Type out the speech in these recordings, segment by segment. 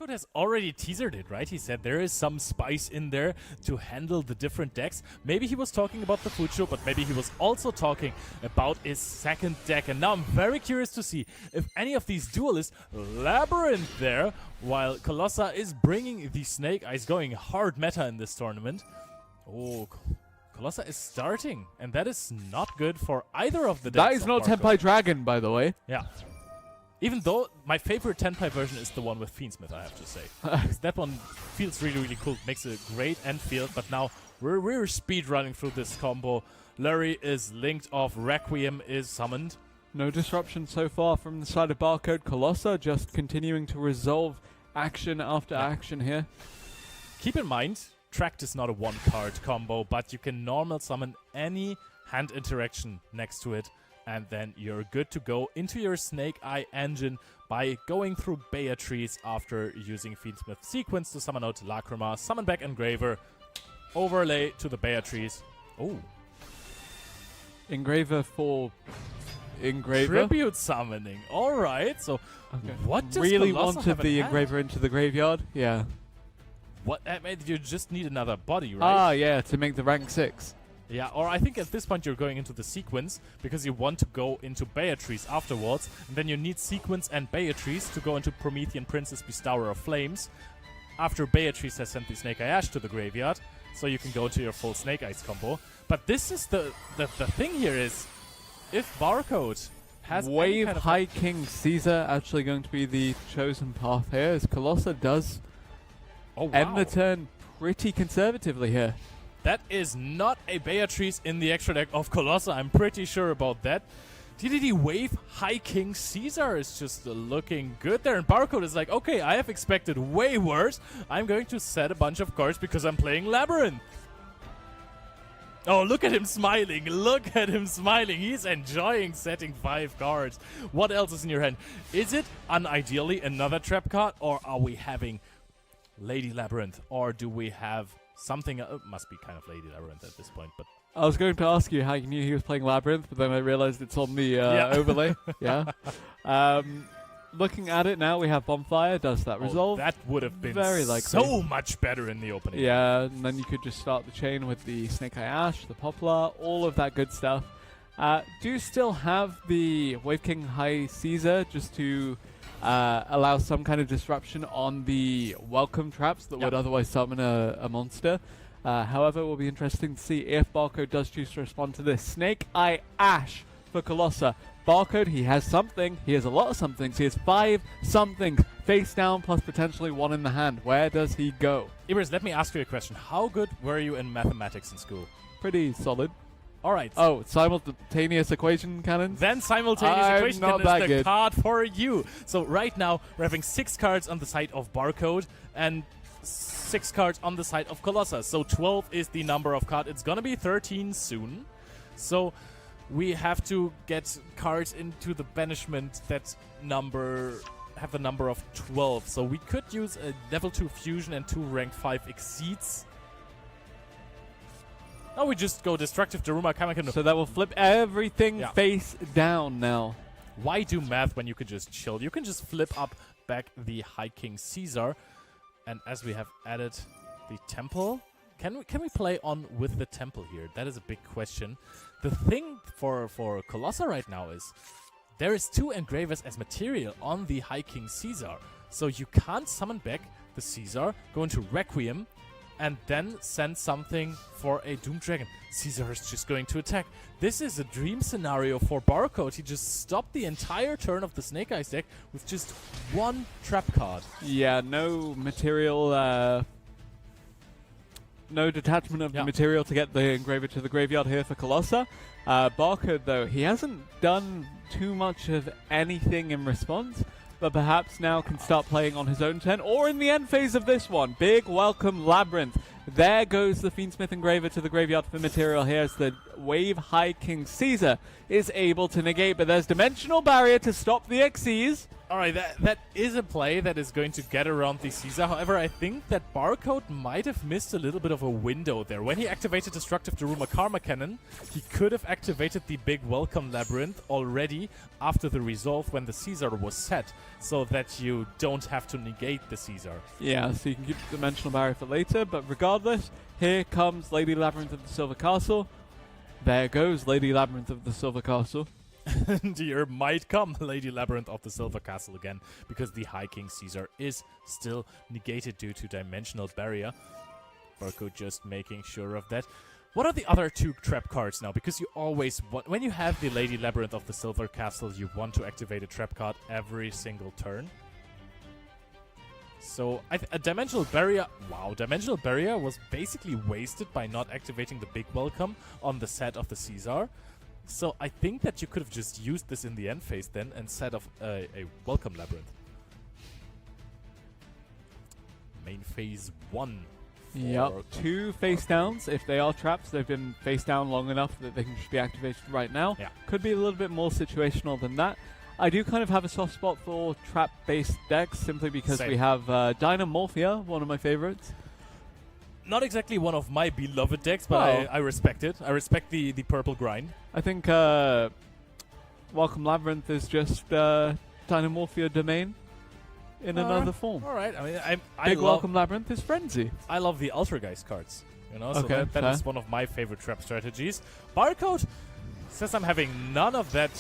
Barcode has already teasered it, right? He said there is some spice in there to handle the different decks. Maybe he was talking about the Fucho, but maybe he was also talking about his second deck. And now I'm very curious to see if any of these duelists Labyrinth there, while Colossa is bringing the Snake Eyes, going hard meta in this tournament. Oh, Colossa is starting, and that is not good for either of the decks. That is not Tenpai Dragon, by the way. Yeah. Even though my favorite Tenpai version is the one with Fiendsmith, I have to say. Because that one feels really, really cool. Makes a great end field, but now we're speed running through this combo. Larry is linked off, Requiem is summoned. No disruption so far from the side of Barcode. Colossa just continuing to resolve action after action here. Keep in mind, Tract is not a one-card combo, but you can normal summon any hand interaction next to it, and then you're good to go into your Snake Eye engine by going through Beatrice after using Fiendsmith Sequence to summon out Lacrima, summon back Engraver, overlay to the Beatrice. Oh. Engraver for Engraver. Tribute summoning. Alright, so what does really Colossa wanted have in the hand? Engraver into the graveyard? Yeah. What? You just need another body, right? Ah, yeah, to make the rank 6. Yeah, or I think at this point you're going into the Sequence because you want to go into Beatrice afterwards, and then you need Sequence and Beatrice to go into Promethean Princess Bestower of Flames after Beatrice has sent the Snake Eye Ash to the graveyard, so you can go to your full Snake Eyes combo. But this is the thing here is, if Barcode has Wave kind of High King Caesar actually going to be the chosen path here, as Colossa does end the turn pretty conservatively here. That is not a Beatrice in the extra deck of Colossa. I'm pretty sure about that. DDD Wave High King Caesar is just looking good there. And Barcode is like, okay, I have expected way worse. I'm going to set a bunch of cards because I'm playing Labyrinth. Oh, look at him smiling. Look at him smiling. He's enjoying setting 5 cards. What else is in your hand? Is it, unideally, another trap card? Or are we having Lady Labyrinth? Or do we have something? Must be kind of Lady Labyrinth at this point, but I was going to ask you how you knew he was playing Labyrinth, but then I realized it's on the overlay. Yeah. Looking at it now, we have Bonfire. Does that resolve? That would have been very likely. so much better in the opening. Yeah, and then you could just start the chain with the Snake Eye Ash, the Poplar, all of that good stuff. Do you still have the Wave King High Caesar just to allow some kind of disruption on the welcome traps that would otherwise summon a monster? However, it will be interesting to see if Barcode does choose to respond to this. Snake Eye Ash for Colossa. Barcode, he has something. He has a lot of somethings. He has 5 somethings face down plus potentially 1 in the hand. Where does he go? Ibris, let me ask you a question. How good were you in mathematics in school? Pretty solid. All right. Oh, simultaneous equation cannons? Then simultaneous equation not cannon is that the good. card for you. So right now, we're having 6 cards on the side of Barcode and 6 cards on the side of Colossa. So 12 is the number of cards. It's going to be 13 soon. So we have to get cards into the banishment that have the number of 12. So we could use a level 2 fusion and 2 rank 5 exceeds. Now we just go Destructive Daruma Kamakan. So that will flip everything face down now. Why do math when you could just chill? You can just flip up back the High King Caesar. And as we have added the Temple, can we play on with the Temple here? That is a big question. The thing for Colossa right now is there is 2 Engravers as material on the High King Caesar. So you can't summon back the Caesar, go into Requiem, and then send something for a Doom Dragon. Caesar is just going to attack. This is a dream scenario for Barcode. He just stopped the entire turn of the Snake Eyes deck with just 1 trap card. Yeah, no material, no detachment of the material to get the Engraver to the graveyard here for Colossa. Barcode, though, he hasn't done too much of anything in response, but perhaps now can start playing on his own turn, or in the end phase of this one. Big welcome Labyrinth. There goes the Fiendsmith Engraver to the graveyard for material here as the Wave High King Caesar is able to negate, but there's Dimensional Barrier to stop the Xyz. All right, that is a play that is going to get around the Caesar. However, I think that Barcode might have missed a little bit of a window there. When he activated Destructive Daruma Karma Cannon, he could have activated the big Welcome Labyrinth already after the resolve when the Caesar was set, so that you don't have to negate the Caesar. Yeah, so you can keep the Dimensional Barrier for later, but regardless, here comes Lady Labyrinth of the Silver Castle. There goes Lady Labyrinth of the Silver Castle. And here might come Lady Labyrinth of the Silver Castle again, because the High King Caesar is still negated due to Dimensional Barrier. Barcode just making sure of that. What are the other two trap cards now? Because you always want, when you have the Lady Labyrinth of the Silver Castle, you want to activate a trap card every single turn. So, a Dimensional Barrier... Wow, Dimensional Barrier was basically wasted by not activating the Big Welcome on the set of the Caesar. So, I think that you could have just used this in the end phase then and set off a Welcome Labyrinth. Main phase 1. Yep, 2 face downs. If they are traps, they've been face down long enough that they can just be activated right now. Yeah. Could be a little bit more situational than that. I do kind of have a soft spot for trap-based decks, simply because Same. we have Dynamorphia, one of my favorites. Not exactly one of my beloved decks, but Well, I respect it. I respect the purple grind. I think Welcome Labyrinth is just Dynamorphia domain in another form. All right. I mean, I Big love Welcome Labyrinth is Frenzy. I love the Ultrageist cards. You know, so Okay, that fair. is one of my favorite trap strategies. Barcode says I'm having none of that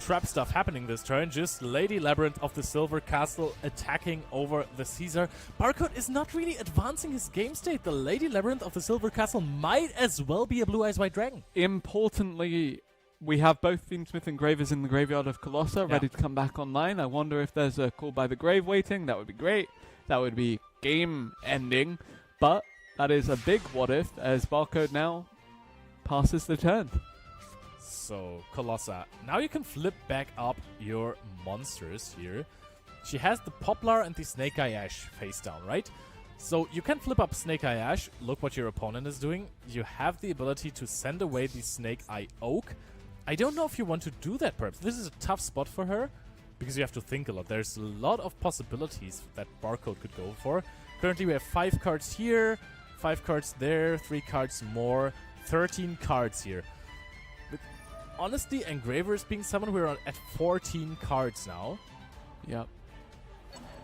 trap stuff happening this turn. Just Lady Labyrinth of the Silver Castle attacking over the Caesar. Barcode is not really advancing his game state. The Lady Labyrinth of the Silver Castle might as well be a Blue Eyes White Dragon. Importantly, we have both Fiendsmith and Gravers in the graveyard of Colossa, ready to come back online. I wonder if there's a Call by the Grave waiting. That would be great. That would be game ending. But that is a big what if, as Barcode now passes the turn. So, Colossa, now you can flip back up your monsters here. She has the Poplar and the Snake Eye Ash face down, right? So you can flip up Snake Eye Ash. Look what your opponent is doing. You have the ability to send away the Snake Eye Oak. I don't know if you want to do that, perhaps. This is a tough spot for her, because you have to think a lot. There's a lot of possibilities that Barcode could go for. Currently we have 5 cards here, 5 cards there, 3 cards more, 13 cards here. With honestly, Engravers being summoned, we're at 14 cards now. Yep.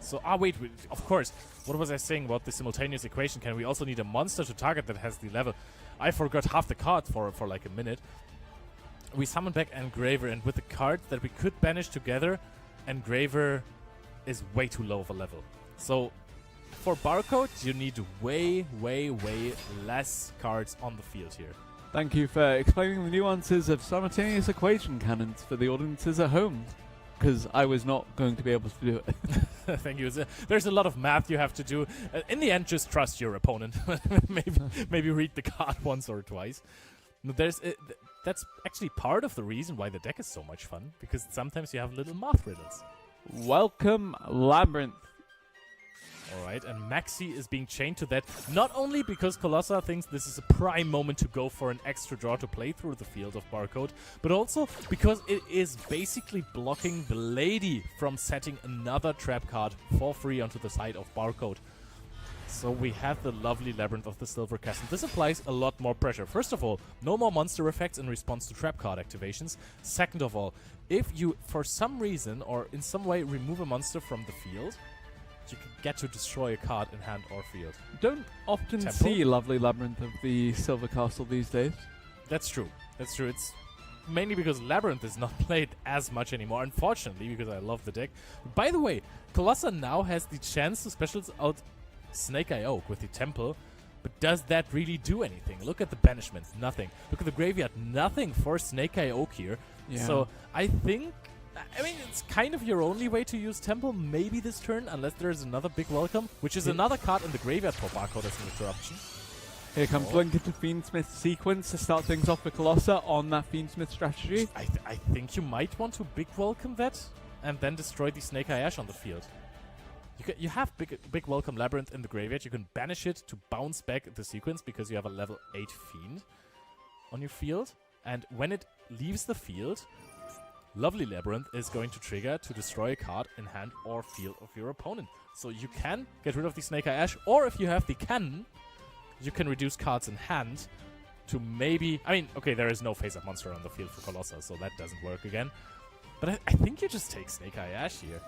So, wait, of course. What was I saying about the simultaneous equation? Can we also need a monster to target that has the level? I forgot half the cards for like a minute. We summon back Engraver, and with the cards that we could banish together, Engraver is way too low of a level. So, for Barcode, you need way, way, way less cards on the field here. Thank you for explaining the nuances of simultaneous equation cannons for the audiences at home, because I was not going to be able to do it. Thank you. There's a lot of math you have to do. In the end, just trust your opponent. maybe read the card once or twice. That's actually part of the reason why the deck is so much fun, because sometimes you have little math riddles. Welcome Labyrinth. Alright, and Maxi is being chained to that, not only because Colossa thinks this is a prime moment to go for an extra draw to play through the field of Barcode, but also because it is basically blocking the Lady from setting another trap card for free onto the side of Barcode. So we have the lovely Labyrinth of the Silver Castle. This applies a lot more pressure. First of all, no more monster effects in response to trap card activations. Second of all, if you, for some reason or in some way, remove a monster from the field, you can get to destroy a card in hand or field. Don't often Temple? see lovely Labyrinth of the Silver Castle these days. That's true. That's true. It's mainly because Labyrinth is not played as much anymore, unfortunately, because I love the deck. By the way, Colossa now has the chance to special out Snake Eye Oak with the Temple, but does that really do anything? Look at the banishment, nothing. Look at the graveyard, nothing for Snake Eye Oak here. Yeah. So I think, I mean, it's kind of your only way to use Temple maybe this turn, unless there's another big welcome, which is another card in the graveyard for Barcode as an interruption. Here comes Blink into Fiendsmith sequence to start things off for Colossa on that Fiendsmith strategy. I think you might want to big welcome that and then destroy the Snake Eye Ash on the field. You have big welcome Labyrinth in the graveyard. You can banish it to bounce back the sequence because you have a level 8 Fiend on your field. And when it leaves the field, Lovely Labyrinth is going to trigger to destroy a card in hand or field of your opponent. So you can get rid of the Snake Eye Ash, or if you have the cannon, you can reduce cards in hand to maybe... I mean, okay, there is no face-up monster on the field for Colossa, so that doesn't work again. But I think you just take Snake Eye Ash here.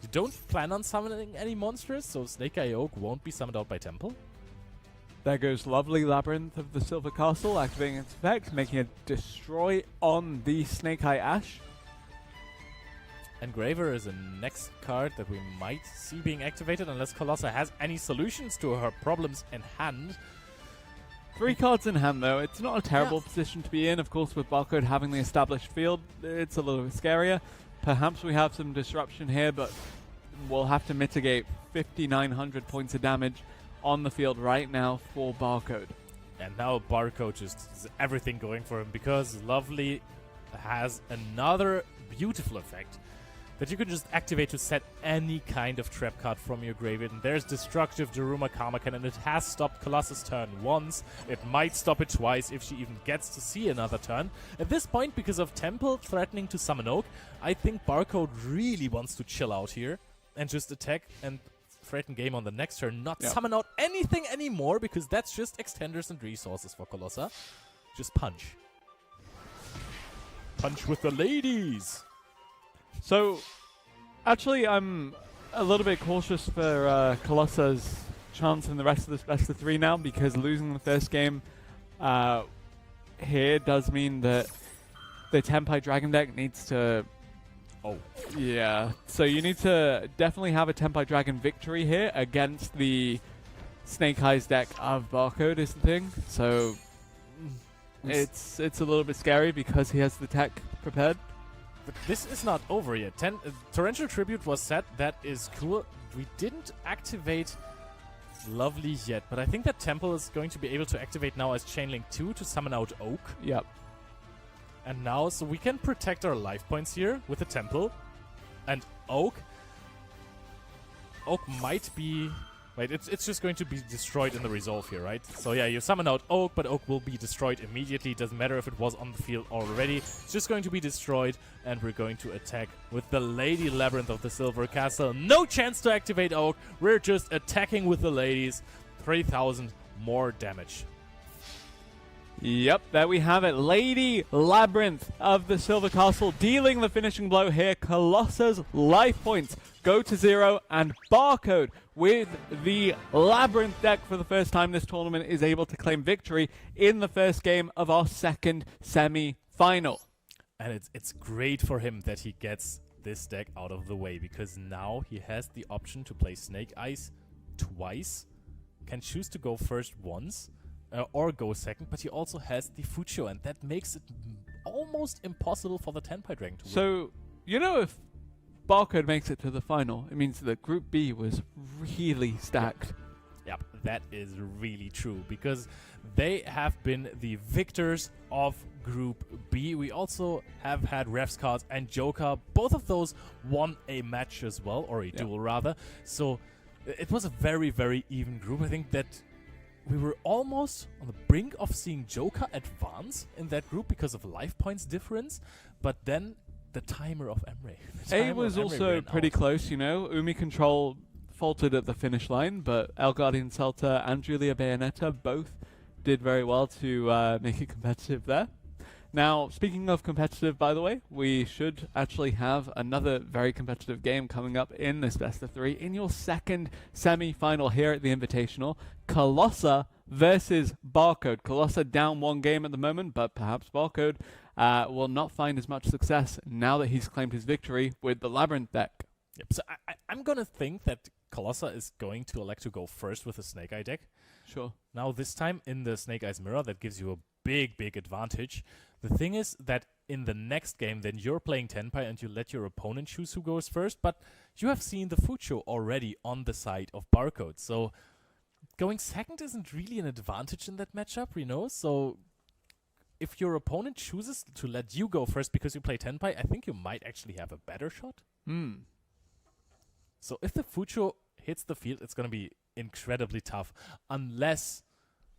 You don't plan on summoning any monsters, so Snake Eye Oak won't be summoned out by Temple. There goes Lovely Labyrinth of the Silver Castle, activating its effect, making a destroy on the Snake Eye Ash. Engraver is a next card that we might see being activated unless Colossa has any solutions to her problems in hand. 3 cards in hand, though. It's not a terrible position to be in. Of course, with Barcode having the established field, it's a little bit scarier. Perhaps we have some disruption here, but we'll have to mitigate 5,900 points of damage on the field right now for Barcode. And now Barcode just is everything going for him, because Lovely has another beautiful effect that you can just activate to set any kind of trap card from your graveyard. And there's Destructive Daruma Karma Cannon. It has stopped Colossus' turn once. It might stop it twice if she even gets to see another turn. At this point, because of Temple threatening to summon Oak, I think Barcode really wants to chill out here and just attack and threaten game on the next turn, not summon out anything anymore, because that's just extenders and resources for Colossa. Just punch. Punch with the ladies! So, actually, I'm a little bit cautious for Colossa's chance in the rest of this best of 3 now, because losing the first game here does mean that the Tempai Dragon deck needs to... Oh. Yeah. So you need to definitely have a Tempai Dragon victory here against the Snake Eyes deck of Barcode is the thing. So it's a little bit scary because he has the tech prepared. But this is not over yet. Torrential Tribute was set. That is cool. We didn't activate Lovely yet, but I think that Temple is going to be able to activate now as Chainlink 2 to summon out Oak. Yep. And now, so we can protect our life points here with the Temple. And Oak might be... Wait, it's just going to be destroyed in the resolve here, right? So yeah, you summon out Oak, but Oak will be destroyed immediately. Doesn't matter if it was on the field already. It's just going to be destroyed, and we're going to attack with the Lady Labyrinth of the Silver Castle. No chance to activate Oak. We're just attacking with the ladies. 3,000 more damage. Yep, there we have it. Lady Labyrinth of the Silver Castle dealing the finishing blow here. Colossa's life points go to 0, and Barcode with the Labyrinth deck for the first time this tournament is able to claim victory in the first game of our second semi-final. And it's great for him that he gets this deck out of the way, because now he has the option to play Snake Eyes twice, can choose to go first once, or go second, but he also has the Fucho, and that makes it almost impossible for the Tenpai Dragon to win. So, you know, if Barcode makes it to the final, it means that Group B was really stacked. Yep, that is really true, because they have been the victors of Group B. We also have had Refs cards and Joker. Both of those won a match as well, or a duel rather. So it was a very, very even group. I think that we were almost on the brink of seeing Joker advance in that group because of life points difference, but then the timer of Emre. It was also pretty close, you know. Umi Control faltered at the finish line, but El Guardian Celta and Julia Bayonetta both did very well to make it competitive there. Now, speaking of competitive, by the way, we should actually have another very competitive game coming up in this best of 3 in your second semi-final here at the Invitational. Colossa versus Barcode. Colossa down 1 game at the moment, but perhaps Barcode will not find as much success now that he's claimed his victory with the Labyrinth deck. Yep. So I'm going to think that Colossa is going to elect to go first with the Snake Eye deck. Sure. Now, this time in the Snake Eyes Mirror, that gives you a big, big advantage. The thing is that in the next game, then you're playing Tenpai and you let your opponent choose who goes first, but you have seen the Fucho already on the side of Barcode. So going second isn't really an advantage in that matchup, you know? So if your opponent chooses to let you go first because you play Tenpai, I think you might actually have a better shot. So if the Fucho hits the field, it's going to be incredibly tough, unless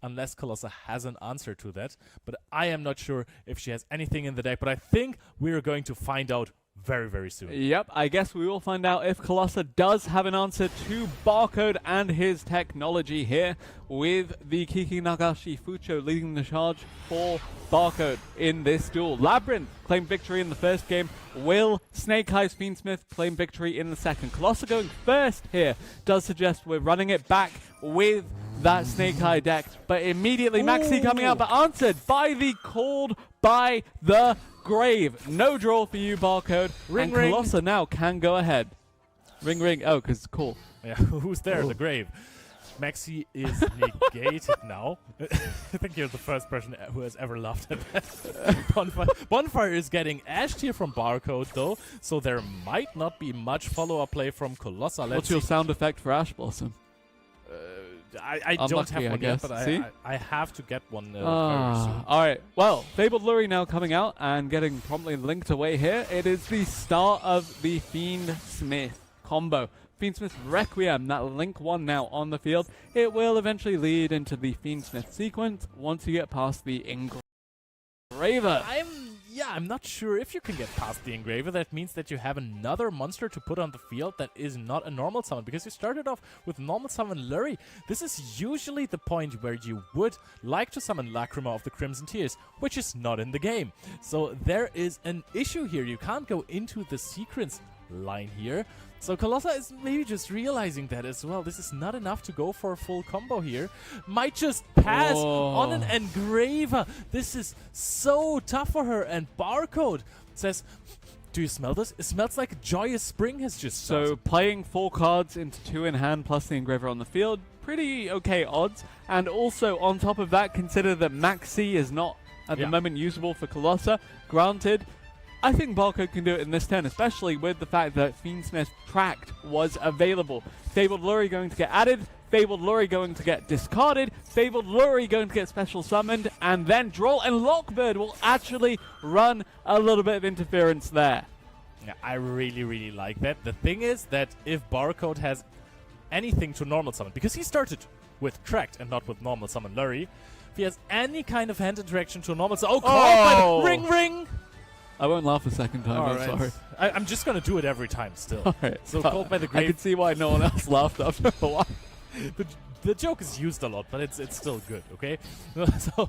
unless Colossa has an answer to that. But I am not sure if she has anything in the deck, but I think we're going to find out very, very soon. Yep, I guess we will find out if Colossa does have an answer to Barcode and his technology here, with the Kiki Nagashi Fucho leading the charge for Barcode in this duel. Labyrinth claimed victory in the first game. Will Snake Eyes Fiendsmith claim victory in the second? Colossa going first here does suggest we're running it back with that Snake Eye deck, but immediately Maxi coming out, but answered by the Called by the Grave. No draw for you, Barcode. Ring, and ring. Colossa now can go ahead. Ring, ring. Oh, because it's cool. Yeah, who's there? Oh. The Grave. Maxi is negated now. I think you're the first person who has ever laughed at that. Bonfire is getting ashed here from Barcode, though, so there might not be much follow-up play from Colossa. What's your sound effect for Ash Blossom? I don't have Unlucky, I one guess. yet, but See? I have to get one very soon. All right. Well, Fabled Lurie now coming out and getting promptly linked away here. It is the start of the Fiend Smith combo. Fiend Smith Requiem, that link one now on the field. It will eventually lead into the Fiend Smith sequence once you get past the Engraver. I'm not sure if you can get past the Engraver. That means that you have another monster to put on the field that is not a normal summon, because you started off with normal summon Lurie. This is usually the point where you would like to summon Lacrima of the Crimson Tears, which is not in the game. So there is an issue here. You can't go into the sequence line here. So Colossa is maybe just realizing that as well. This is not enough to go for a full combo here. Might just pass on an Engraver. This is so tough for her. And Barcode says, do you smell this? It smells like a joyous spring has just started. So playing 4 cards into 2 in hand plus the Engraver on the field, pretty okay odds. And also on top of that, consider that Maxi is not at the moment usable for Colossa. Granted, I think Barcode can do it in this turn, especially with the fact that Fiendsmith Tracked was available. Fabled Lurie going to get added, Fabled Lurie going to get discarded, Fabled Lurie going to get special summoned, and then Droll and Lockbird will actually run a little bit of interference there. Yeah, I really, really like that. The thing is that if Barcode has anything to normal summon, because he started with Tracked and not with normal summon Lurie, if he has any kind of hand interaction to a normal summon... Oh, ring, ring! I won't laugh a second time, I'm right. sorry. I'm just going to do it every time still. Alright. So called by the Grave. I can see why no one else laughed after a while. The joke is used a lot, but it's still good, okay? So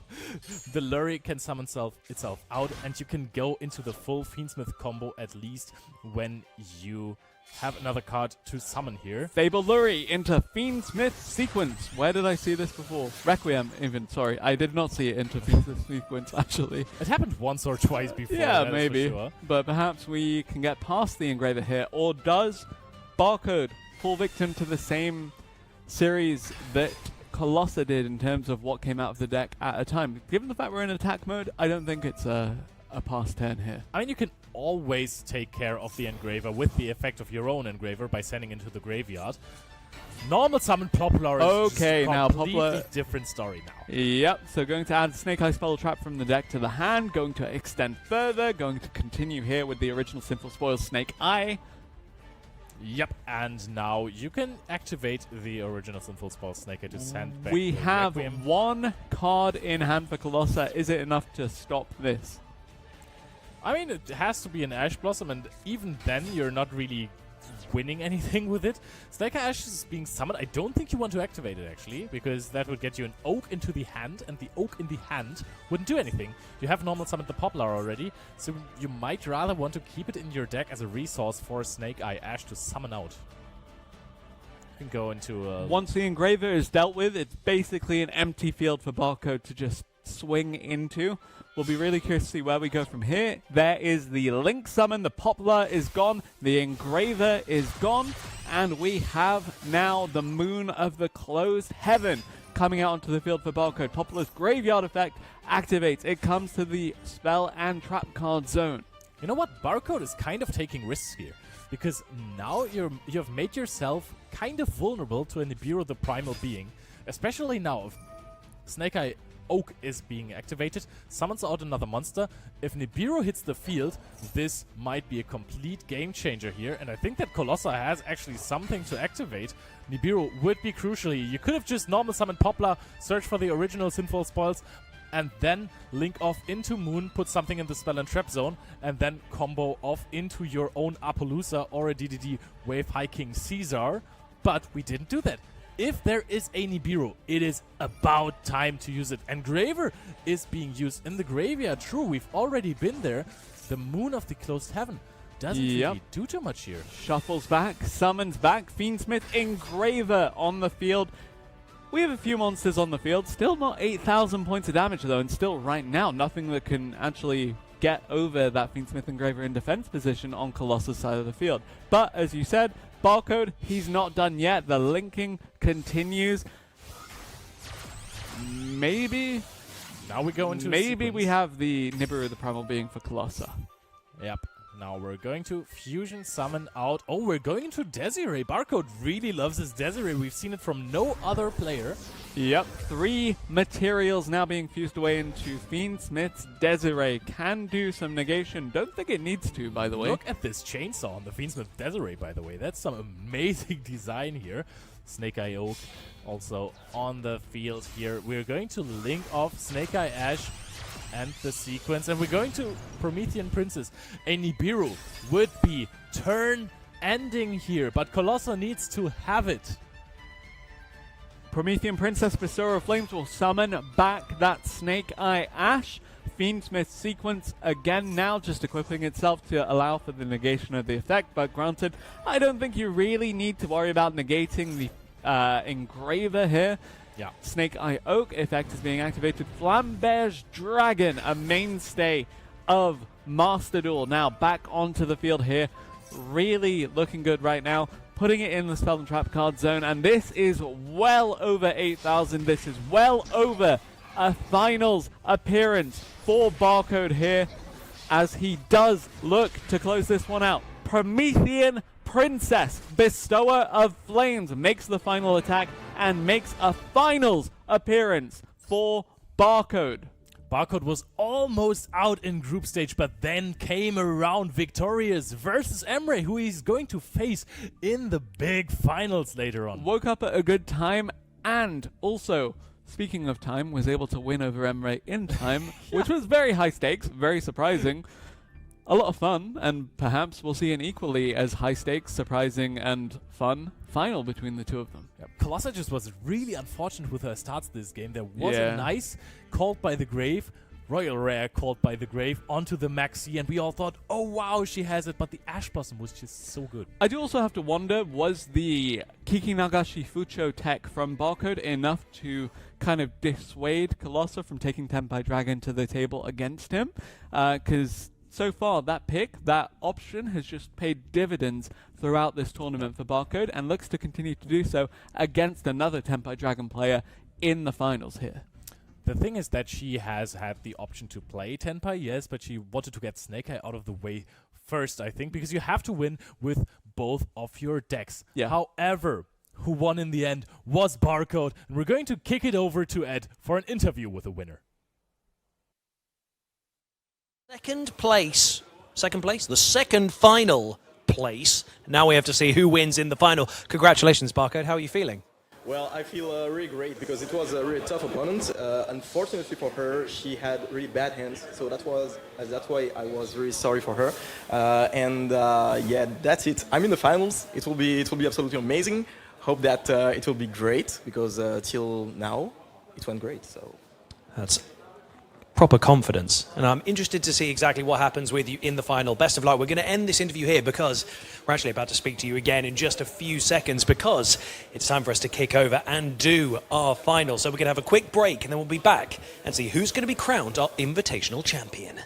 the Lurie can summon itself out, and you can go into the full Fiendsmith combo at least when you have another card to summon here. Fabled Lurie into Fiendsmith sequence. Where did I see this before? Requiem, even. Sorry, I did not see it into Fiendsmith sequence, actually. It happened once or twice before. Yeah, maybe. Sure. But perhaps we can get past the Engraver here. Or does Barcode fall victim to the same series that Colossa did in terms of what came out of the deck at a time? Given the fact we're in attack mode, I don't think it's a past turn here. I mean, you can always take care of the Engraver with the effect of your own Engraver by sending into the graveyard. Normal summon Poplar is okay, just a now completely Poplar different story now. Yep, so going to add Snake Eye Spell Trap from the deck to the hand, going to extend further, going to continue here with the original Sinful Spoils Snake Eye. Yep, and now you can activate the original Sinful Spoil Snake Eye to send back We the have Requiem. 1 card in hand for Colossa. Is it enough to stop this? I mean, it has to be an Ash Blossom, and even then, you're not really winning anything with it. Snake Eye Ash is being summoned. I don't think you want to activate it, actually, because that would get you an Oak into the hand, and the Oak in the hand wouldn't do anything. You have normal summoned the Poplar already, so you might rather want to keep it in your deck as a resource for Snake Eye Ash to summon out. You can go into... Once the Engraver is dealt with, it's basically an empty field for Barcode to just swing into. We'll be really curious to see where we go from here. There is the Link Summon. The Poplar is gone. The Engraver is gone. And we have now the Moon of the Closed Heaven coming out onto the field for Barcode. Poplar's Graveyard effect activates. It comes to the Spell and Trap card zone. You know what? Barcode is kind of taking risks here, because now you have made yourself kind of vulnerable to a Nibiru the Primal Being, especially now. If Snake Eye Oak is being activated, summons out another monster. If Nibiru hits the field, this might be a complete game changer here, and I think that Colossa has actually something to activate. Nibiru would be crucial here. You could have just normal summoned Poplar, search for the original Sinful Spoils, and then link off into Moon, put something in the Spell and Trap zone, and then combo off into your own Appaloosa or a DDD Wave High King Caesar. But we didn't do that. If there is a Nibiru, it is about time to use it. Engraver is being used in the graveyard. True, we've already been there. The Moon of the Closed Heaven doesn't really do too much here. Shuffles back, summons back, Fiendsmith, Engraver on the field. We have a few monsters on the field, still not 8,000 points of damage though, and still right now nothing that can actually get over that Fiendsmith Engraver in defense position on Colossus' side of the field. But as you said, Barcode, he's not done yet. The linking continues. Maybe now we go into maybe we have the Nibiru the Primal Being for Colossa. Yep. Now we're going to fusion summon out. Oh, we're going into Desiree. Barcode really loves his Desiree. We've seen it from no other player. Yep, 3 materials now being fused away into Fiendsmith's Desiree. Can do some negation. Don't think it needs to, by the way. Look at this chainsaw on the Fiendsmith Desiree, by the way. That's some amazing design here. Snake Eye Oak also on the field here. We're going to link off Snake Eye Ash and the sequence, and we're going to Promethean Princess. A Nibiru would be turn ending here, but Colossa needs to have it. Promethean Princess Bestower of Flames will summon back that Snake Eye Ash. Fiendsmith sequence again now, just equipping itself to allow for the negation of the effect, but granted, I don't think you really need to worry about negating the Engraver here. Yeah. Snake Eye Oak effect is being activated. Flamberge Dragon, a mainstay of Master Duel, now back onto the field here. Really looking good right now. Putting it in the Spell and Trap card zone, and this is well over 8,000. This is well over a finals appearance for Barcode here, as he does look to close this one out. Promethean Princess, Bestower of Flames, makes the final attack and makes a finals appearance for Barcode. Barcode was almost out in group stage, but then came around victorious versus Emre, who he's going to face in the big finals later on. Woke up at a good time, and also, speaking of time, was able to win over Emre in time, which was very high stakes, very surprising. A lot of fun, and perhaps we'll see an equally as high stakes, surprising, and fun final between the two of them. Yep. Colossa just was really unfortunate with her starts this game. There was a nice Called by the Grave, Royal Rare Called by the Grave onto the Maxi, and we all thought, oh wow, she has it, but the Ash Blossom was just so good. I do also have to wonder, was the Kiki Nagashi Fucho tech from Barcode enough to kind of dissuade Colossa from taking Tenpai Dragon to the table against him? Because so far, that pick, that option, has just paid dividends throughout this tournament for Barcode, and looks to continue to do so against another Tenpai Dragon player in the finals here. The thing is that she has had the option to play Tenpai, yes, but she wanted to get Snake Eye out of the way first, I think, because you have to win with both of your decks. Yeah. However, who won in the end was Barcode, and we're going to kick it over to Ed for an interview with the winner. Second place, the second final place. Now we have to see who wins in the final. Congratulations, Barcode. How are you feeling? Well, I feel really great because it was a really tough opponent. Unfortunately for her, she had really bad hands, so that's why I was really sorry for her. Yeah, that's it. I'm in the finals. It will be absolutely amazing. Hope that it will be great because till now it went great. So that's proper confidence, and I'm interested to see exactly what happens with you in the final. Best of luck. We're going to end this interview here because we're actually about to speak to you again in just a few seconds, because it's time for us to kick over and do our final. So we're going to have a quick break, and then we'll be back and see who's going to be crowned our Invitational champion.